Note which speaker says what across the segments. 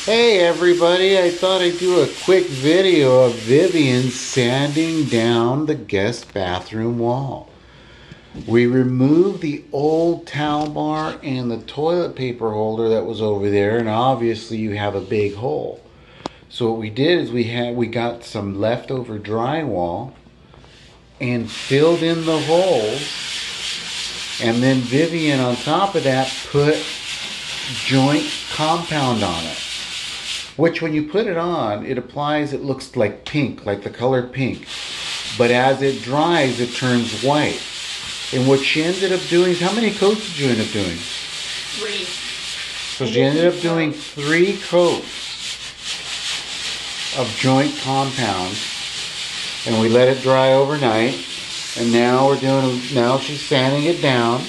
Speaker 1: Hey everybody, I thought I'd do a quick video of Vivian sanding down the guest bathroom wall. We removed the old towel bar and the toilet paper holder that was over there, and obviously you have a big hole. So what we did is we got some leftover drywall and filled in the holes, and then Vivian on top of that put joint compound on it. Which when you put it on, it applies, it looks like pink, like the color pink. But as it dries, it turns white. And what she ended up doing, how many coats did you end up doing?
Speaker 2: 3.
Speaker 1: So she ended up doing 3 coats of joint compound. And we let it dry overnight. And now she's sanding it down.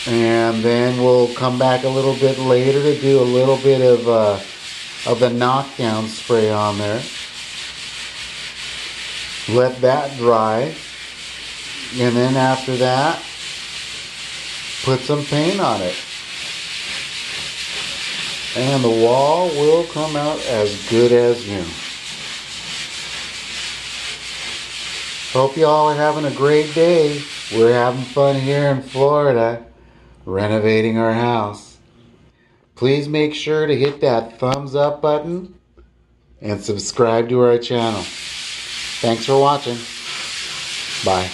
Speaker 1: And then we'll come back a little bit later to do a little bit of the knockdown spray on there. Let that dry. And then after that, put some paint on it. And the wall will come out as good as new. Hope you all are having a great day. We're having fun here in Florida, renovating our house. Please make sure to hit that thumbs up button and subscribe to our channel. Thanks for watching. Bye.